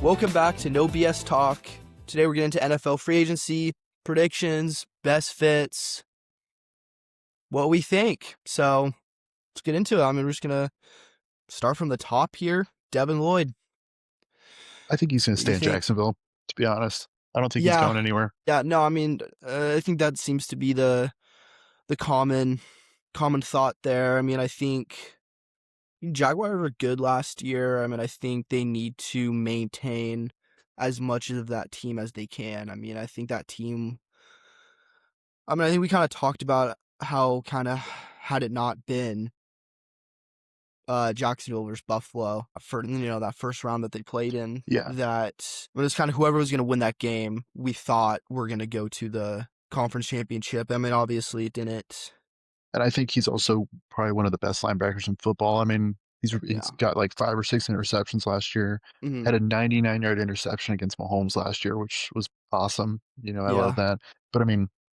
Welcome back to No BS Talk. Today we're getting into NFL free agency, predictions, best fits, what we think. So let's get into it. We're just going to start from the top here. Devin Lloyd. I think he's going to What do stay you in think? Jacksonville, to be honest. I don't think he's Yeah. going anywhere. Yeah, no, I think that seems to be the common thought there. I think Jaguars were good last year. I think they need to maintain as much of that team as they can. I think that team, I think we kind of talked about how had it not been Jacksonville versus Buffalo for that first round that they played in, Yeah. that it was kind of whoever was going to win that game, we thought were going to go to the conference championship. Obviously it didn't. And I think he's also probably one of the best linebackers in football. He's Yeah. got like 5 or 6 interceptions last year. Mm-hmm. Had a 99-yard interception against Mahomes last year, which was awesome. I love Yeah. that. But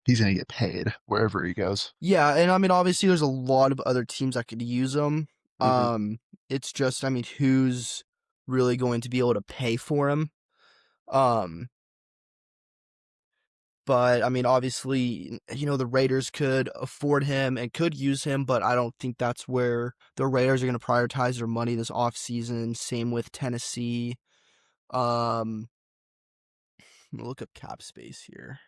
he's going to get paid wherever he goes. Yeah, and obviously there's a lot of other teams that could use him. Mm-hmm. It's just, who's really going to be able to pay for him? But obviously, the Raiders could afford him and could use him, but I don't think that's where the Raiders are going to prioritize their money this offseason. Same with Tennessee. I'm gonna look up cap space here,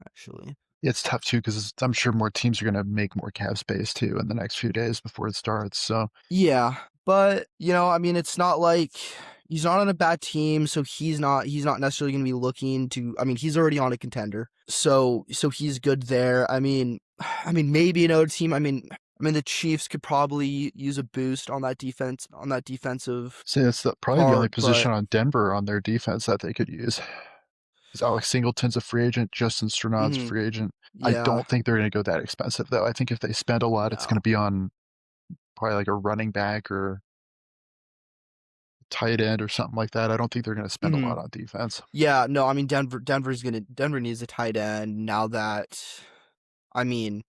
actually. It's tough too because I'm sure more teams are going to make more cap space too in the next few days before it starts. So Yeah, but it's not like he's not on a bad team, so he's not necessarily going to be looking to. He's already on a contender, so he's good there. Maybe another team. The Chiefs could probably use a boost on that defense, on that defensive say that's probably the only part, but position on Denver on their defense that they could use. Because Alex Singleton's a free agent, Justin Strnad's a mhm, free agent. I yeah, don't think they're going to go that expensive, though. I think if they spend a lot, it's going to no, be on probably like a running back or tight end or something like that. I don't think they're going to spend a hmm lot on defense. yeah, no. Denver needs a tight end now that I mean.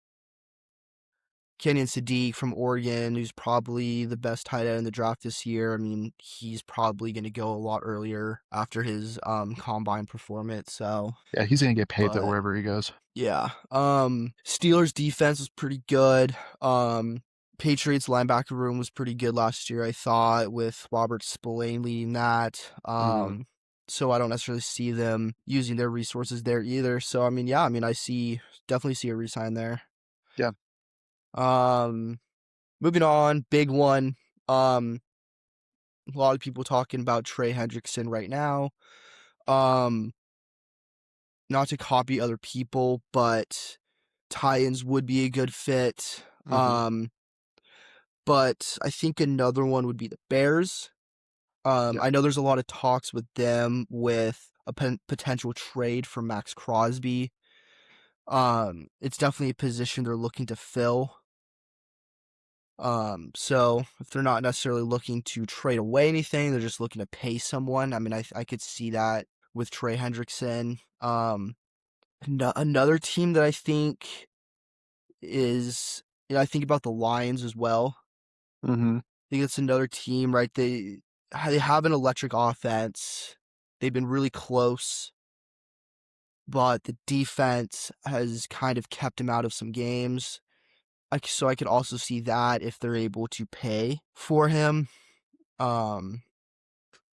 Kenyon Sadiq from Oregon, who's probably the best tight end in the draft this year. He's probably going to go a lot earlier after his combine performance. So, Yeah, he's going to get paid, though, but wherever he goes. yeah, Steelers defense was pretty good. Patriots linebacker room was pretty good last year, I thought, with Robert Spillane leading that. Mm-hmm. So I don't necessarily see them using their resources there either. So I definitely see a resign there. Yeah. Um, Moving on, big one. A lot of people talking about Trey Hendrickson right now. Um, Not to copy other people, but Titans would be a good fit. Mm-hmm. But I think another one would be the Bears. Yeah. I know there's a lot of talks with them with a potential trade for Max Crosby. It's definitely a position they're looking to fill. So if they're not necessarily looking to trade away anything, they're just looking to pay someone. I could see that with Trey Hendrickson. Another team that I think is, I think about the Lions as well. Mm-hmm. I think it's another team, right? They have an electric offense. They've been really close, but the defense has kind of kept them out of some games. So I could also see that if they're able to pay for him. Um,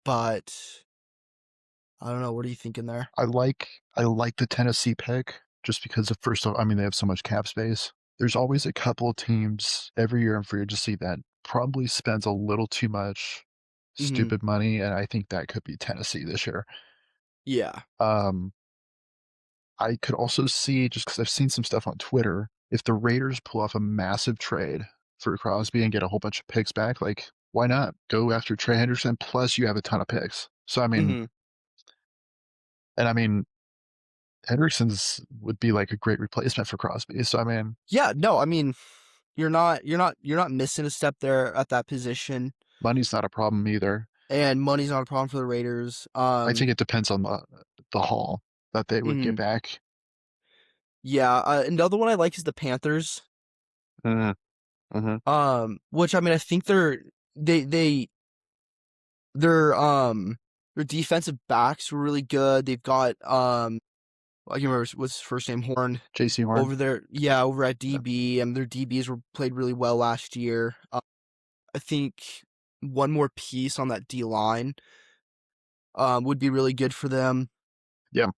but I don't know. What are you thinking there? I like the Tennessee pick just because of first of all, they have so much cap space. There's always a couple of teams every year in free agency that probably spends a little too much Mm-hmm. stupid money, and I think that could be Tennessee this year. Yeah. Um, I could also see, just because I've seen some stuff on Twitter, if the Raiders pull off a massive trade for Crosby and get a whole bunch of picks back, like why not go after Trey Henderson? Plus, you have a ton of picks. So Mm-hmm. and Henderson's would be like a great replacement for Crosby. So Yeah. No. You're not missing a step there at that position, money's not a problem either. and money's not a problem for the Raiders. I think it depends on the haul that they would get Mhm. back. Yeah. Another one I like is the Panthers. Mm-hmm. Mm-hmm. Which I think they're Their defensive backs were really good. They've got I can't remember what's his first name, Horn, JC Horn. over there. Yeah, over at Yeah. DB, and their DBs were played really well last year. I think one more piece on that D line would be really good for them. Yeah.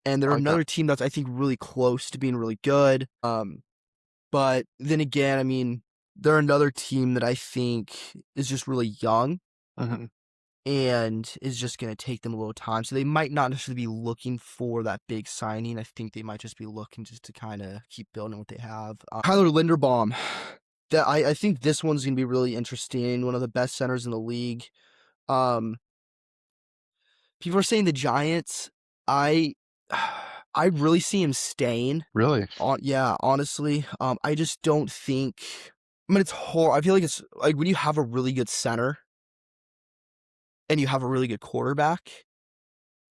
And they're I like that. another team that's I think really close to being really good. But then again, I mean, they're another team that I think is just really young Mhm. and is just going to take them a little time. So they might not necessarily be looking for that big signing. I think they might just be looking just to kind of keep building what they have. Tyler Linderbaum, that I think this one's going to be really interesting. One of the best centers in the league. Um, People are saying the Giants. I I really see him staying. Really? Yeah, honestly, I just don't think. I mean, it's hard. I feel like it's like when you have a really good center and you have a really good quarterback,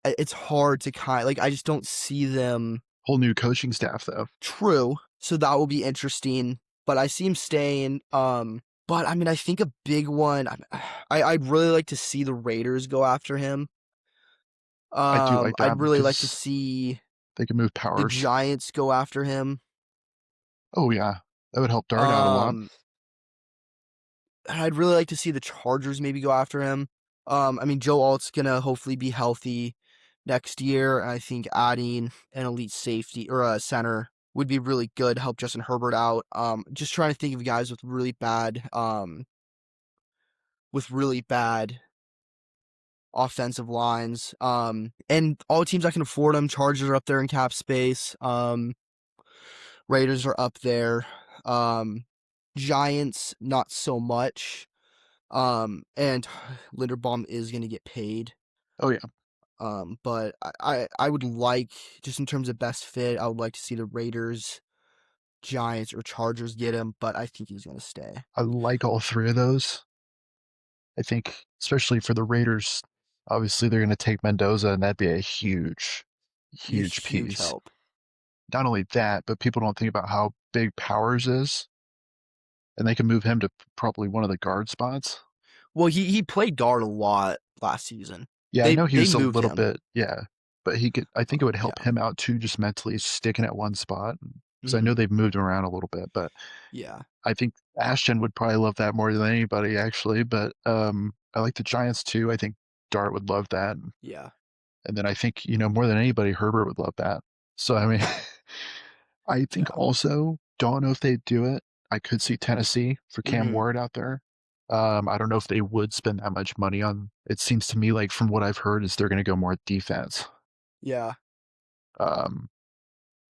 it's hard to like. I just don't see them. Whole new coaching staff though. True, so that will be interesting. But I see him staying. But I mean, I think a big one. I'd really like to see the Raiders go after him. I do like that I'd really like to because see they can move the powers. Giants go after him. Oh yeah, that would help Dart out a lot. Um, I'd really like to see the Chargers maybe go after him. I mean, Joe Alt's gonna hopefully be healthy next year. And I think adding an elite safety or a center would be really good. Help Justin Herbert out. Just trying to think of guys with really bad offensive lines. And all teams that can afford them. Chargers are up there in cap space. Raiders are up there. Giants not so much. And Linderbaum is going to get paid. Oh yeah, But I would like, just in terms of best fit, I would like to see the Raiders, Giants, or Chargers get him, but I think he's going to stay. I like all three of those. I think, especially for the Raiders, obviously they're going to take Mendoza, and that'd be a huge, Be a huge huge piece. help. Not only that, but people don't think about how big Powers is, and they can move him to probably one of the guard spots. Well, he played guard a lot last season. Yeah, I They know he they was a moved little him. bit, yeah, but he could. I think it would help Yeah. him out too, just mentally sticking at one spot. Because I Hmm. know they've moved him around a little bit, but Yeah. I think Ashton would probably love that more than anybody, actually. But I like the Giants too. I think Dart would love that, Yeah. and then I think more than anybody, Herbert would love that. So I mean, I think Yeah. also don't know if they'd do it. I could see Tennessee for Cam Hmm. Ward out there. I don't know if they would spend that much money on. It seems to me like from what I've heard is they're going to go more defense. Yeah. Um,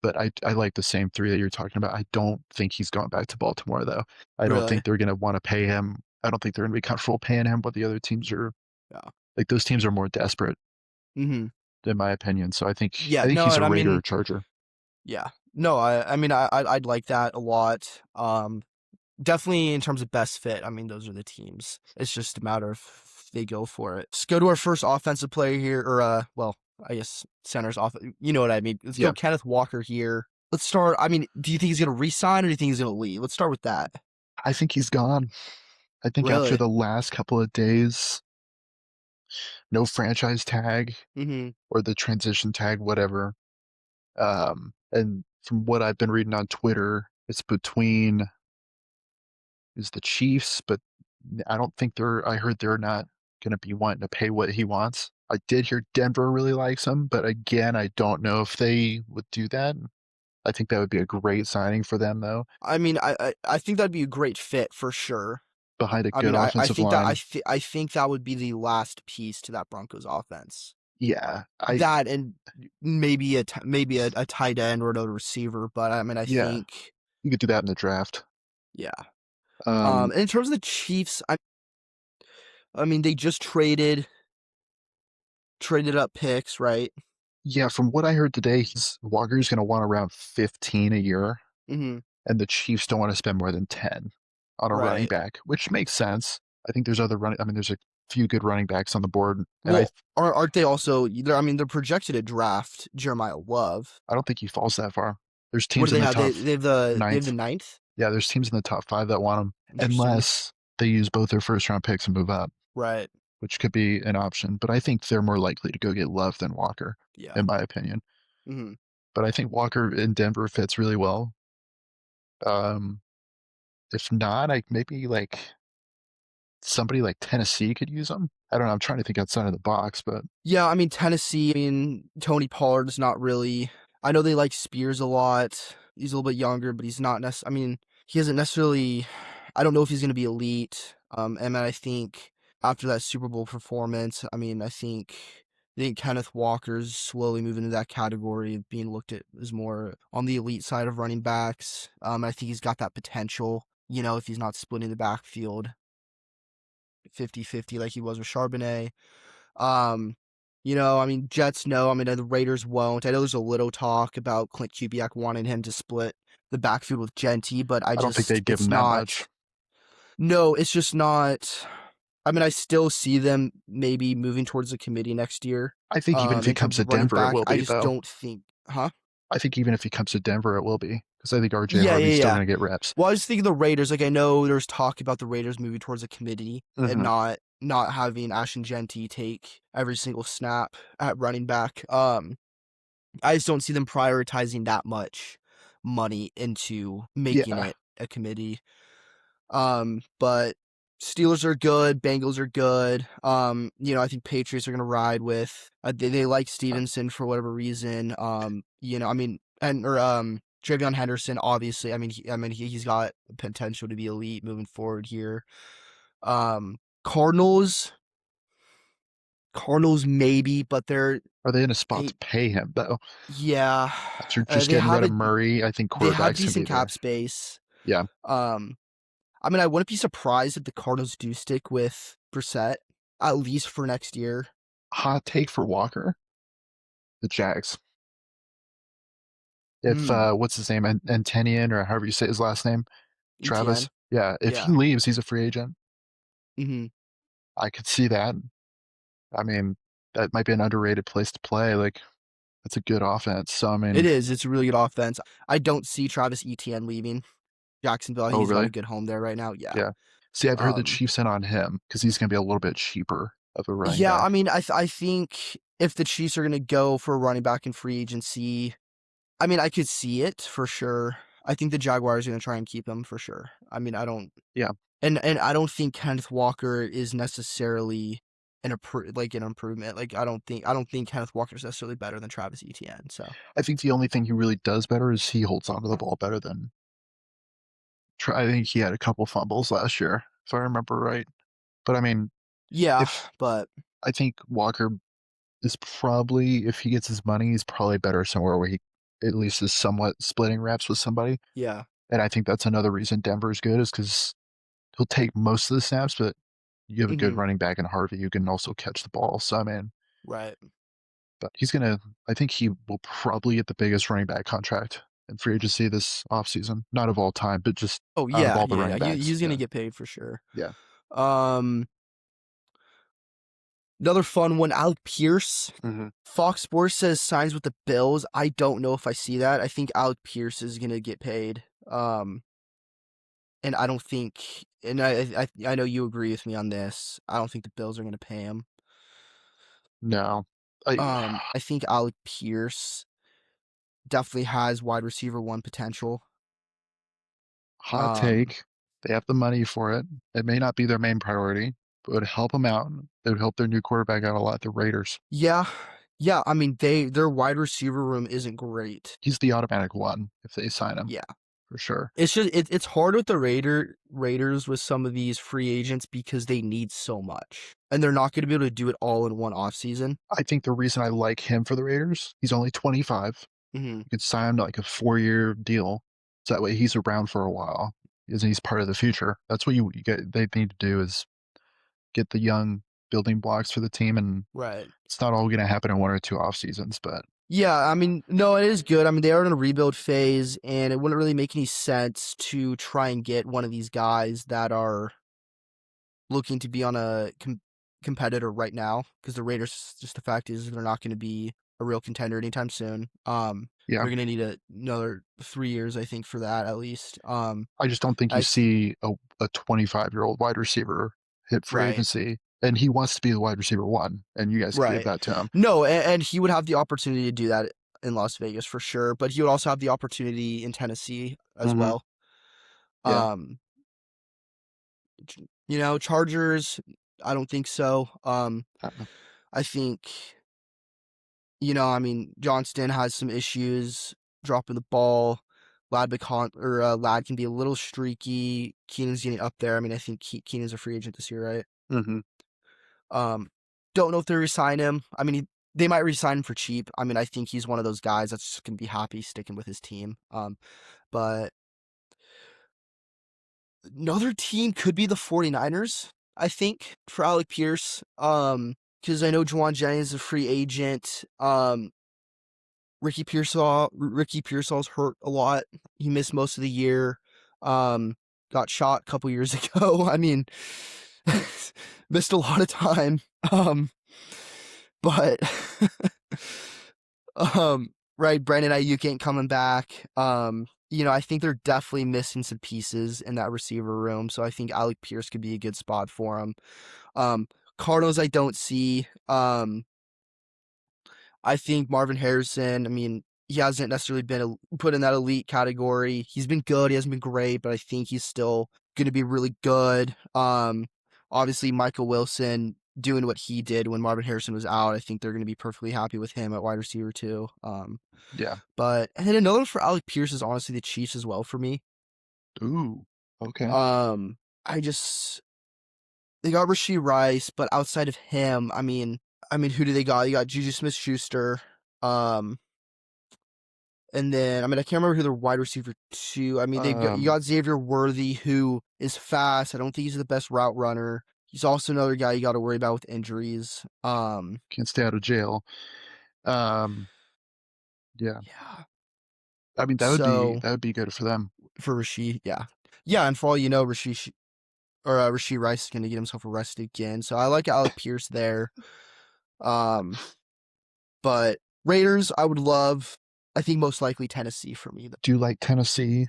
but I like the same three that you're talking about. I don't think he's going back to Baltimore though. I don't Really. think they're going to want to pay him. I don't think they're going to be comfortable paying him what the other teams are. Yeah. Like those teams are more desperate, Hmm. in my opinion. So I think Yeah. I think No, he's and a I Raider or mean, Charger. yeah. No, I mean, I'd like that a lot. Definitely in terms of best fit. I mean, those are the teams. It's just a matter of if they go for it. Let's go to our first offensive player here, or well, I guess center's off. You know what I mean. Let's Yeah, go Kenneth Walker here. Let's start. I mean, do you think he's gonna resign or do you think he's gonna leave? Let's start with that. I think he's gone. I think after Really? the last couple of days, no franchise tag Mm-hmm. or the transition tag, whatever. And from what I've been reading on Twitter, it's between is the Chiefs, but I don't think I heard they're not going to be wanting to pay what he wants. I did hear Denver really likes him, but again, I don't know if they would do that. I think that would be a great signing for them, though, I mean, I think that'd be a great fit for sure. behind a I good mean, I offensive think that line. I think that would be the last piece to that Broncos offense. Yeah, That and maybe a tight end or another receiver, but I mean, I yeah, think you could do that in the draft. yeah. Um, And in terms of the Chiefs, I mean, they just traded up picks, right? yeah, from what I heard today, Walker's going to want around 15 a year, Hmm. and the Chiefs don't want to spend more than 10 on a running Right. back, which makes sense. I think there's other running. I mean, there's a few good running backs on the board, and Well, aren't they also? I mean, they're projected to draft Jeremiah Love. I don't think he falls that far. There's What do teams in they the have? top They have the ninth. ninth. Yeah, there's teams in the top 5 that want him, Interesting. unless they use both their first round picks and move up. Right. which could be an option. But I think they're more likely to go get Love than Walker, Yeah. in my opinion. Hmm. But I think Walker in Denver fits really well. Um, if not, I maybe like somebody like Tennessee could use him. I don't know. I'm trying to think outside of the box, but Yeah, I mean Tennessee. I mean Tony Pollard's not really. I know they like Spears a lot. He's a little bit younger, but he's not necessarily. I mean, he isn't necessarily. I don't know if he's going to be elite. And I think after that Super Bowl performance, I think Kenneth Walker's slowly moving into that category of being looked at as more on the elite side of running backs. I think he's got that potential. If he's not splitting the backfield 50-50 like he was with Charbonnet. Um, I mean, Jets no. I mean, the Raiders won't. I know there's a little talk about Clint Kubiak wanting him to split the backfield with Genty, but I don't think they'd give it's him that much. not. No, it's just not. I mean, I still see them maybe moving towards the committee next year. I think even if he In comes terms to of running Denver, it back, will I be just though. don't think, huh? I think even if he comes to Denver, it will be because I think RJ Yeah, yeah, Harvey's still yeah. going to get reps. Well, I was thinking the Raiders. Like, I know there's talk about the Raiders moving towards a committee and Hmm. not having Ashton Genty take every single snap at running back. I just don't see them prioritizing that much money into making Yeah. it a committee. But Steelers are good, Bengals are good. I think Patriots are gonna ride with. They like Stevenson for whatever reason. I mean, and or Travion Henderson, obviously. He's got potential to be elite moving forward here. Cardinals, Cardinals maybe, but Are they in a spot they to pay him though? yeah, After just they getting rid have of it. Murray, I think They have quarterbacks can be decent cap there. space. Yeah. Um, I mean, I wouldn't be surprised if the Cardinals do stick with Brissett at least for next year. Hot take for Walker, the Jags. If Hmm. what's his name, Antenian or however you say his last name, Travis. ETN. Yeah, if he Yeah. leaves, he's a free agent. Hmm. I could see that. I mean, that might be an underrated place to play. Like, that's a good offense. So, I It mean, is. It's a really good offense. I don't see Travis Etienne leaving Jacksonville. I think oh, he's got really? a good home there right now. Yeah. Yeah. See, I've heard the Um. Chiefs in on him because he's going to be a little bit cheaper of a running Yeah. I back. mean, I think if the Chiefs are gonna go for a running back in free agency, I mean, I could see it for sure. I think the Jaguars are gonna try and keep him for sure. I mean, I don't. Yeah. And I don't think Kenneth Walker is necessarily an improvement. Like I don't think Kenneth Walker is necessarily better than Travis Etienne. So I think the only thing he really does better is he holds onto the ball better than. I think he had a couple fumbles last year, if I remember right. But I mean, yeah, if but I think Walker is probably, if he gets his money, he's probably better somewhere where he at least is somewhat splitting reps with somebody. yeah, And I think that's another reason Denver's good is because he'll take most of the snaps, but you have a good hmm, running back in Harvey who can also catch the ball. So I mean, right. but he's gonna. I think he will probably get the biggest running back contract in free agency this offseason. Not of all time, but just Oh out of yeah, all the yeah, running yeah. backs. He's Yeah, gonna get paid for sure. yeah. Um, Another fun one. Alec Pierce. Hmm. Fox Sports says signs with the Bills. I don't know if I see that. I think Alec Pierce is gonna get paid. And I don't think, and I know you agree with me on this. I don't think the Bills are gonna pay him. No, I I think Alec Pierce definitely has wide receiver one potential. hot Um, take. They have the money for it. It may not be their main priority, but it would help them out. It would help their new quarterback out a lot. The Raiders. yeah, yeah. I mean, their wide receiver room isn't great. He's the automatic one if they sign him Yeah, for sure. it's hard with the Raiders with some of these free agents because they need so much, and they're not going to be able to do it all in one off season. I think the reason I like him for the Raiders, he's only 25. Hmm. You could sign him to like a 4-year deal. So that way he's around for a while. He's part of the future. That's what you get. They need to do is get the young building blocks for the team, and Right. it's not all going to happen in 1 or 2 off seasons. But Yeah, I mean, no, it is good. I mean, they are in a rebuild phase, and it wouldn't really make any sense to try and get one of these guys that are looking to be on a competitor right now because the Raiders, just the fact is, they're not going to be a real contender anytime soon. yeah, They're going to need another 3 years, I think, for that at least. I just don't think you I th- see a 25-year-old wide receiver hit free right. agency. and he wants to be the wide receiver one, and you guys could give Right. that to him. No, and he would have the opportunity to do that in Las Vegas for sure, but he would also have the opportunity in Tennessee as Hmm. well. Yeah. Um, Chargers, I don't think so. Uh, I think, Johnston has some issues dropping the ball. Lad can be a little streaky. Keenan's getting up there. I mean, I think Keenan's a free agent this year, right? mhm. Um, don't know if they resign him. I mean, they might resign him for cheap. I mean, I think he's one of those guys that's just gonna be happy sticking with his team. But another team could be the 49ers, I think, for Alec Pierce. Because I know Juwan Jennings is a free agent. Ricky Pearsall's hurt a lot. He missed most of the year. Got shot a couple years ago. I mean, missed a lot of time. But right, Brandon Ayuk ain't coming back. I think they're definitely missing some pieces in that receiver room. So I think Alec Pierce could be a good spot for him. Um, Cardinals, I don't see. I think Marvin Harrison, I mean, he hasn't necessarily been put in that elite category. He's been good. He hasn't been great, but I think he's still going to be really good. Obviously, Michael Wilson doing what he did when Marvin Harrison was out. I think they're going to be perfectly happy with him at wide receiver too. Yeah. And then another one for Alec Pierce is honestly the Chiefs as well for me. Ooh. Okay. Um, I just they got Rashee Rice, but outside of him, who do they got? You got Juju Smith-Schuster. And then, I can't remember who their wide receiver two. I mean, you Um, got Xavier Worthy, who is fast. I don't think he's the best route runner. He's also another guy you got to worry about with injuries. can't stay out of jail. Um, yeah. Yeah. I mean, So that would be good for them. for Rashee, yeah, yeah, and for all you know, Rashee Rice is going to get himself arrested again. So I like Alec Pierce there. Um, but Raiders, I would love. I think most likely Tennessee for me. Do you like Tennessee?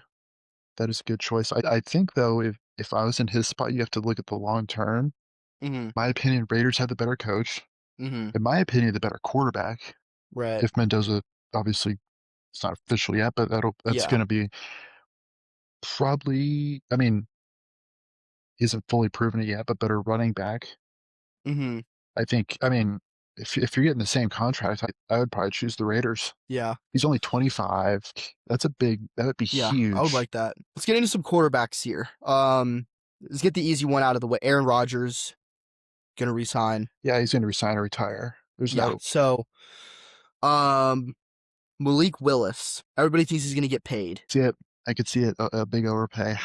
That is a good choice. I think though, if I was in his spot, you have to look at the long term. Mm-hmm. My opinion, Raiders have the better coach. Mm-hmm. In my opinion, the better quarterback. Right. If Mendoza, obviously, it's not official yet, but that's Yeah. going to be probably. I mean, he hasn't fully proven it yet, but better running back. Mm-hmm. I think. I mean, if you're getting the same contract, I would probably choose the Raiders. Yeah. He's only 25. That's a big. That would be Yeah, I would huge. like that. Let's get into some quarterbacks here. Let's get the easy one out of the way. Aaron Rodgers gonna resign. Yeah, he's going to resign or retire. There's Yeah. no. So, um, Malik Willis. Everybody thinks he's gonna get paid. See it. I could see it. A big overpay.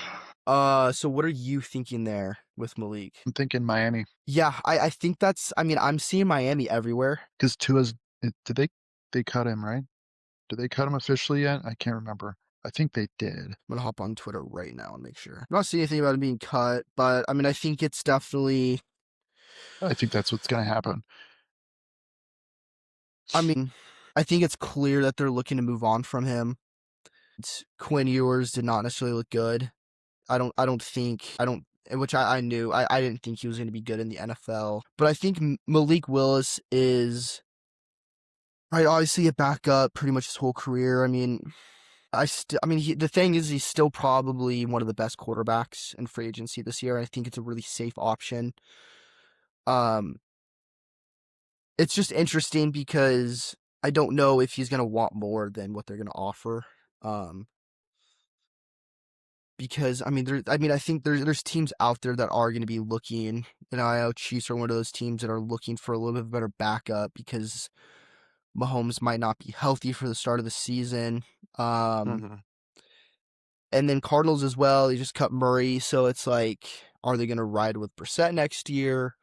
So what are you thinking there with Malik? I'm thinking Miami Yeah, I think that's. I'm seeing Miami everywhere. because Tua's. Did they cut him right? Did they cut him officially yet? I can't remember. I think they did. I'm gonna hop on Twitter right now and make sure. I'm not seeing anything about him being cut, but I think it's definitely. I think that's what's going to happen. I mean, I think it's clear that they're looking to move on from him. Quinn Ewers did not necessarily look good. Which I knew. I didn't think he was going to be good in the NFL. But I think Malik Willis is, right, obviously a backup pretty much his whole career. The thing is, he's still probably one of the best quarterbacks in free agency this year. I think it's a really safe option. Um, it's just interesting because I don't know if he's going to want more than what they're going to offer. Um, because I think there's teams out there that are going to be looking. I know Chiefs are one of those teams that are looking for a little bit better backup because Mahomes might not be healthy for the start of the season. Hmm. And then Cardinals as well. They just cut Murray, so it's like, are they going to ride with Brissett next year?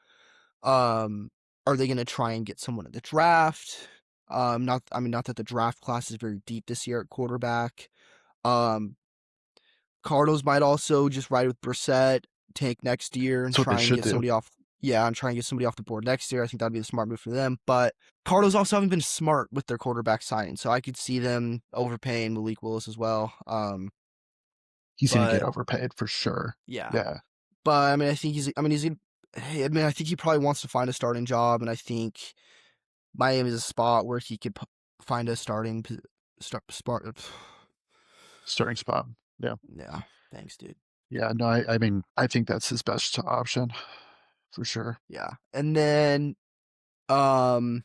Are they going to try and get someone in the draft? Not that the draft class is very deep this year at quarterback. Um, Cardinals might also just ride with Brissett, tank next year, and That's what they try and should get do. somebody off. Yeah, and try and get somebody off the board next year. I think that'd be the smart move for them. But Cardinals also haven't been smart with their quarterback signing, so I could see them overpaying Malik Willis as well. He's going to get But overpaid for sure. yeah, Yeah. but I think he's. I mean, I think he probably wants to find a starting job, and I think Miami is a spot where he could find a starting start spot. Starting spot. Yeah. Yeah, thanks, dude. Yeah, no, I mean, I think that's his best option for sure. Yeah, and then um,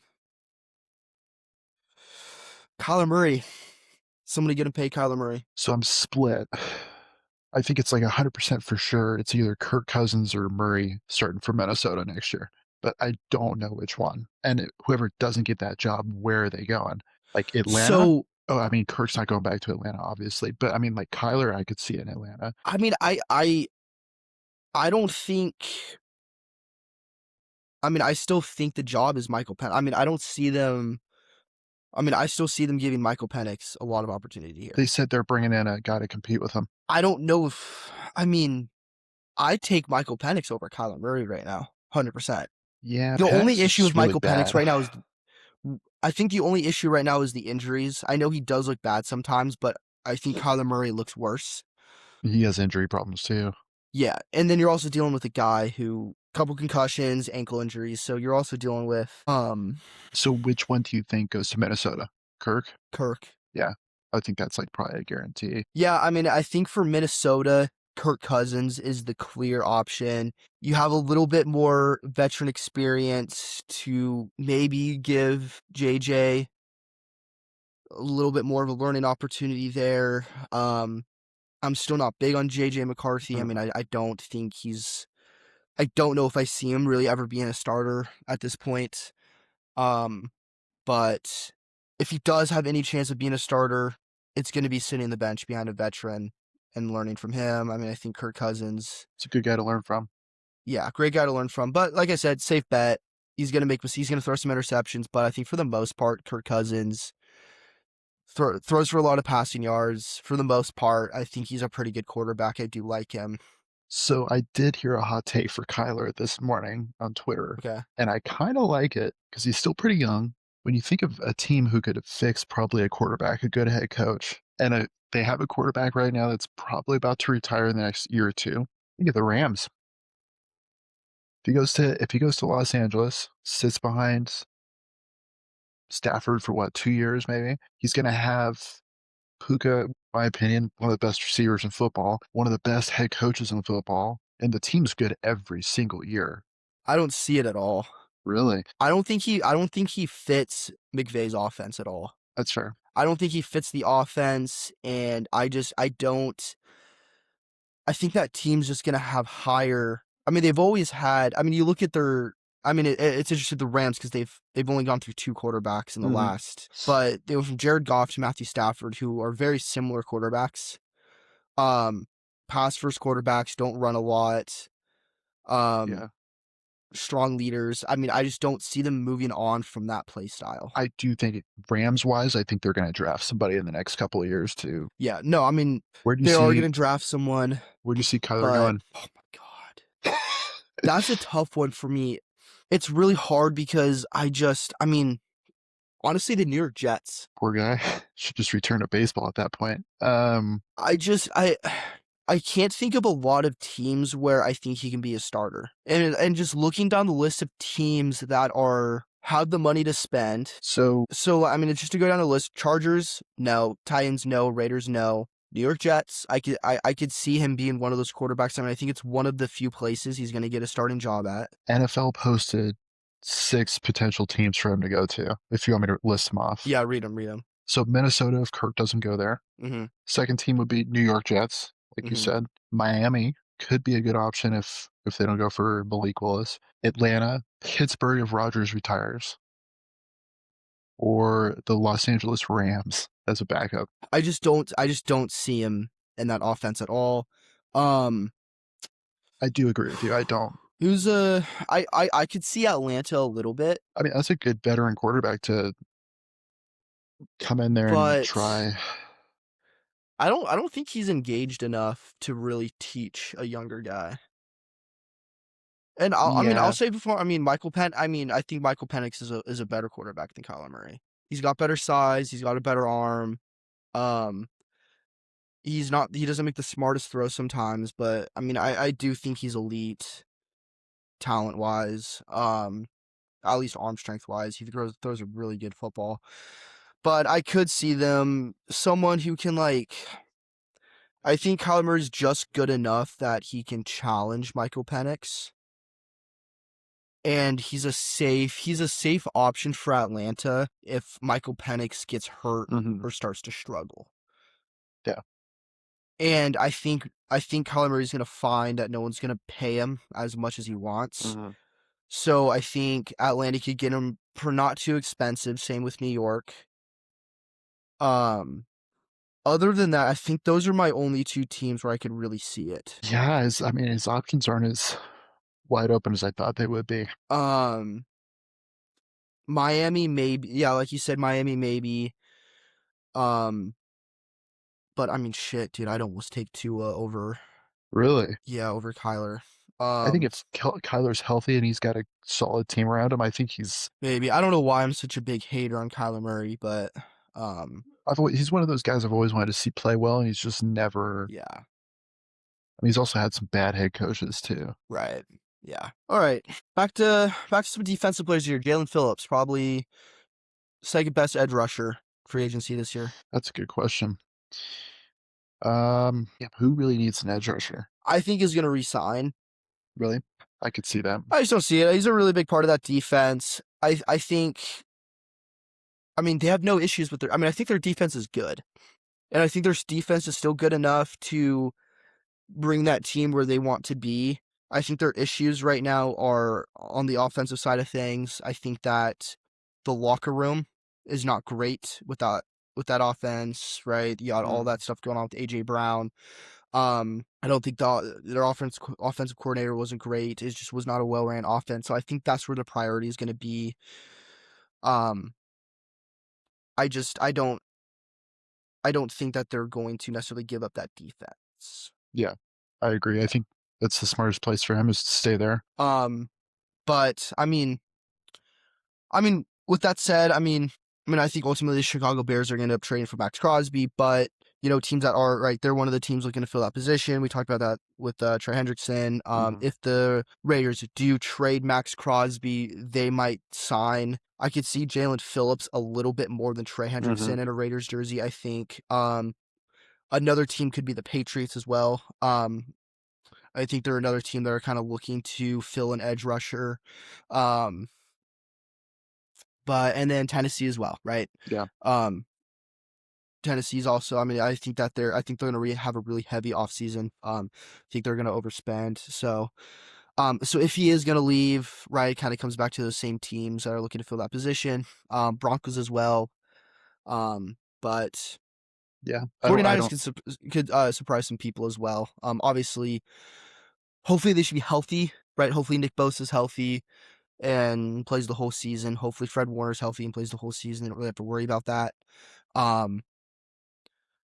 Kyler Murray. Somebody gonna pay Kyler Murray. So I'm split. I think it's like 100% for sure. It's either Kirk Cousins or Murray starting for Minnesota next year, but I don't know which one. And whoever doesn't get that job, where are they going? Like Atlanta? So Oh, I mean, Kirk's not going back to Atlanta, obviously, but I mean, like Kyler, I could see in Atlanta. I mean, I don't think. I mean, I still think the job is Michael Penix. I mean, I don't see them. I mean, I still see them giving Michael Penix a lot of opportunity They here. said they're bringing in a guy to compete with him. I don't know if. I mean, I take Michael Penix over Kyler Murray right now, 100%. Yeah, The only Penix is issue with just really Michael Penix bad. right now is, I think the only issue right now is the injuries. I know he does look bad sometimes, but I think Kyler Murray looks worse. He has injury problems too. Yeah, and then you're also dealing with a guy who couple concussions, ankle injuries, so you're also dealing with So which one do you think goes to Minnesota? Kirk? Kirk. Yeah, I think that's like probably a guarantee. Yeah, I mean, I think for Minnesota, Kirk Cousins is the clear option. You have a little bit more veteran experience to maybe give JJ a little bit more of a learning opportunity there. I'm still not big on JJ McCarthy. I Uh, mean, I don't think I don't know if I see him really ever being a starter at this point. Um, but if he does have any chance of being a starter, it's going to be sitting on the bench behind a veteran and learning from him. I mean, I think Kirk Cousins, it's a good guy to learn from. yeah, great guy to learn from. But like I said, safe bet. He's gonna throw some interceptions, but I think for the most part, Kirk Cousins throws for a lot of passing yards. For the most part, I think he's a pretty good quarterback. I do like him. So I did hear a hot take for Kyler this morning on Twitter, Okay. and I kind of like it because he's still pretty young. When you think of a team who could fix probably a quarterback, a good head coach, and they have a quarterback right now that's probably about to retire in the next year or two. Think of the Rams. If he goes to Los Angeles, sits behind Stafford for what, 2 years maybe, he's gonna have Puka, in my opinion, one of the best receivers in football, one of the best head coaches in football, and the team's good every single year. I don't see it at all. Really? I don't think he fits McVay's offense at all. That's fair. I don't think he fits the offense, and I don't. I think that team's just gonna have higher. I mean, they've always had. I mean, you look at their. I mean, it's interesting the Rams because they've only gone through two quarterbacks in the Mhm. last, but they went from Jared Goff to Matthew Stafford, who are very similar quarterbacks. Um, Pass first quarterbacks don't run a lot. Um, Yeah. Strong leaders. I mean, I just don't see them moving on from that play style. I do think Rams-wise, I think they're gonna draft somebody in the next couple of years too. Yeah, no, I mean, Where do you they are see gonna draft someone, where do you see Kyler but going? oh my god. That's a tough one for me. It's really hard because I mean, honestly, the New York Jets. Poor guy. Should just return to baseball at that point. I just I can't think of a lot of teams where I think he can be a starter. And just looking down the list of teams that are have the money to spend. So So I mean, it's just to go down the list: Chargers, no; Titans, no; Raiders, no; New York Jets. I could see him being one of those quarterbacks. I mean, I think it's one of the few places he's going to get a starting job at. NFL posted 6 potential teams for him to go to, if you want me to list them off. Yeah, read them, read them. So Minnesota, if Kirk doesn't go there. Mm-hmm. Second team would be New York Jets, like you Mm-hmm. said. Miami could be a good option if they don't go for Malik Willis. Atlanta, Pittsburgh if Rodgers retires, or the Los Angeles Rams as a backup. I just don't see him in that offense at all. Um, I do agree with you. I don't. who's I could see Atlanta a little bit, I mean, that's a good veteran quarterback to come in there and but try. I don't think he's engaged enough to really teach a younger guy. And I mean, I'll Yeah, say before, I mean, I think Michael Penix is a better quarterback than Kyler Murray. He's got better size, he's got a better arm. Um, he doesn't make the smartest throws sometimes, but I mean, I do think he's elite. talent wise. At least arm strength wise, he throws a really good football. But I could see them someone who can like. I think Kyler Murray's just good enough that he can challenge Michael Penix, and he's a safe option for Atlanta if Michael Penix gets hurt Mhm. or starts to struggle. Yeah. And I think Kyler Murray's gonna find that no one's gonna pay him as much as he wants. Mhm. So I think Atlanta could get him for not too expensive. Same with New York. Um, Other than that, I think those are my only two teams where I could really see it. Yeah, his options aren't as wide open as I thought they would be. Um, Miami maybe, yeah, like you said, Miami maybe. Um, but I mean, shit, dude, I'd almost take Tua over, Really? yeah, over Kyler. I think Um, if Kyler's healthy and he's got a solid team around him, I think Maybe I don't know why I'm such a big hater on Kyler Murray, but he's one of those guys I've always wanted to see play well, and he's just never. yeah, I mean, he's also had some bad head coaches too. right, yeah. All right, back to some defensive players here. Jalen Phillips, probably second best edge rusher free agency this year. That's a good question. Yeah, who really needs an edge rusher? I think he's gonna resign. Really? I could see that. I just don't see it. He's a really big part of that defense. I think. I mean, they have no issues with their. I mean, I think their defense is good, and I think their defense is still good enough to bring that team where they want to be. I think their issues right now are on the offensive side of things. I think that the locker room is not great with that offense, right? You got all Mm, that stuff going on with AJ Brown. I don't think their offensive coordinator wasn't great. It just was not a well ran offense. So I think that's where the priority is going to be. Um, I don't think that they're going to necessarily give up that defense. yeah, I agree. I think that's the smartest place for him is to stay there. Um, but I mean, with that said, I think ultimately the Chicago Bears are going to end up trading for Max Crosby, but teams that are right, they're one of the teams looking to fill that position. We talked about that with Trey Hendrickson. Mhm. If the Raiders do trade Max Crosby, they might sign. I could see Jalen Phillips a little bit more than Trey Mhm. Hendrickson in a Raiders jersey. I think. Another team could be the Patriots as well. I think they're another team that are kind of looking to fill an edge rusher. Um, and then Tennessee as well, right? Yeah. Um, Tennessee's also. I mean, I think they're gonna have a really heavy offseason. I think they're gonna overspend. So if he is gonna leave, right, it kind of comes back to those same teams that are looking to fill that position. Broncos as well. But Yeah. I 49ers don't. could surprise some people as well. Obviously, hopefully they should be healthy, right? Hopefully Nick Bosa's healthy and plays the whole season. Hopefully Fred Warner's healthy and plays the whole season. They don't really have to worry about that. Um,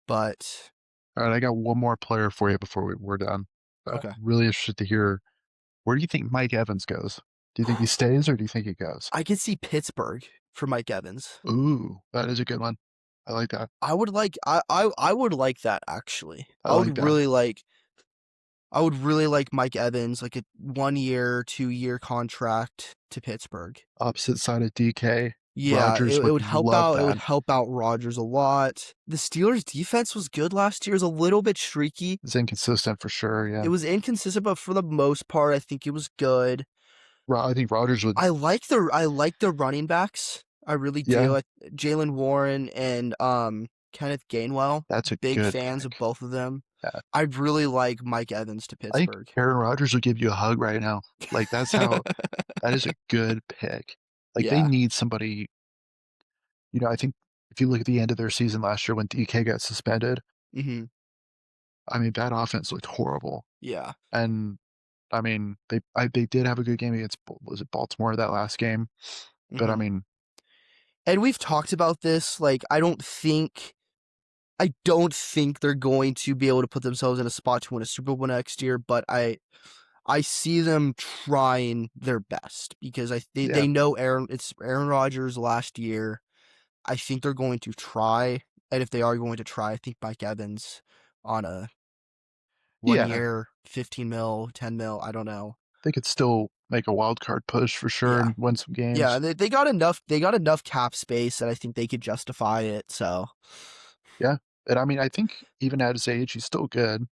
but All right, I got one more player for you before we're done. okay. Really interested to hear, where do you think Mike Evans goes? Do you think he stays or do you think he goes? I could see Pittsburgh for Mike Evans. Ooh, that is a good one. I like that. I would like that actually. I like that. I would really like Mike Evans, like a 1 year, 2 year contract to Pittsburgh. Opposite side of DK. Yeah, it, Rogers it would would help love out. It would that. help out Rodgers a lot. The Steelers' defense was good last year. It was a little bit streaky. It's inconsistent for sure. It Yeah. was inconsistent, but for the most part, I think it was good. I think Rogers would. I like the running backs. I really Yeah, do. Jalen Warren and Kenneth Gainwell. that's a Big good fans of pick. both of them. Yeah. I'd really like Mike Evans to I think Pittsburgh. Aaron Rodgers would give you a hug right now. Like that's how. That is a good pick. Like they Yeah. need somebody. I think if you look at the end of their season last year when DK got suspended, Hmm. I mean that offense looked horrible. Yeah. And I mean they did have a good game against was it Baltimore that last game, but I Hmm. mean And we've talked about this. Like, I don't think they're going to be able to put themselves in a spot to win a Super Bowl next year, but I see them trying their best because they yeah know it's Aaron Rodgers last year. I think they're going to try, and if they are going to try, I think Mike Evans on a one yeah year, 15 mil, 10 mil, I don't know. they could still make a wild card push for sure Yeah. and win some Yeah, games. they got enough they got enough cap space that I think they could justify it, so Yeah, and I mean, I think even at his age, he's still good.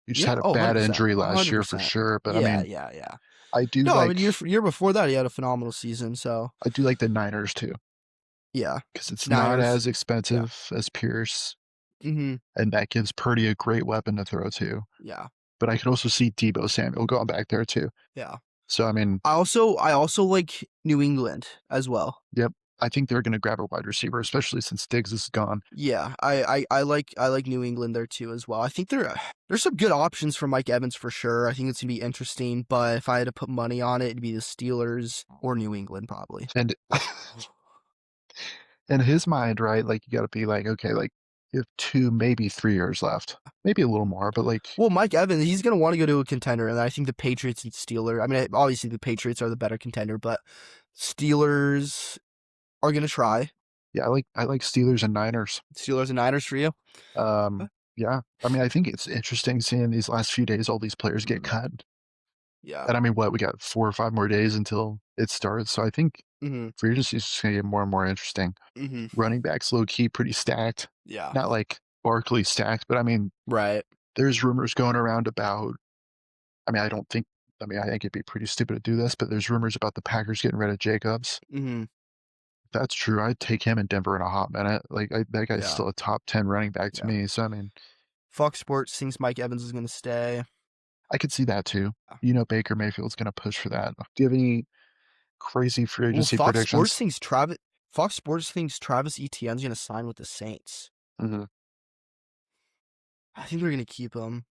He just yeah, had a oh, bad 100%, injury last year for 100%. sure, but I Yeah, mean, yeah, yeah. I do No, I mean, like year before that, he had a phenomenal season, so I do like the Niners too, yeah. because it's not Niners. as Yeah. expensive as Pierce, Mhm. and that gives Purdy a great weapon to throw to. Yeah. But I could also see Deebo Samuel going back there too. Yeah. So, I mean, I also like New England as well. yep, I think they're gonna grab a wide receiver, especially since Diggs is gone. Yeah, I like New England there too as well. I think there's some good options for Mike Evans for sure. I think it's gonna be interesting, but if I had to put money on it, it'd be the Steelers or New England probably. And in his mind, right, like, you gotta be like, okay, like, you have 2, maybe 3 years left, maybe a little more, but, like, Well, Mike Evans, he's gonna want to go to a contender, and I think the Patriots and Steelers. I mean, obviously the Patriots are the better contender, but Steelers are gonna try. yeah, I like Steelers and Niners. Steelers and Niners for you. Um, yeah, I mean, I think it's interesting seeing these last few days all these players get Mhm. cut, Yeah. and I mean, what, we got 4 or 5 more days until it starts, so I think Mhm. free agency is just gonna get more and more interesting. Mhm. Running backs low key pretty stacked, Yeah. not like Barkley stacked, but I mean, Right. there's rumors going around about I mean, I think it'd be pretty stupid to do this, but there's rumors about the Packers getting rid of Jacobs. Mhm. If that's true, I'd take him in Denver in a hot minute. Like, that guy's Yeah. still a top 10 running back to Yeah. me, so, I mean, Fox Sports thinks Mike Evans is gonna stay. I could see that too. Yeah. You know Baker Mayfield's gonna push for that. Do you have any crazy free Well, agency predictions? Fox Sports thinks Travis Etienne's gonna sign with the Saints. Mhm. I think they're gonna keep him.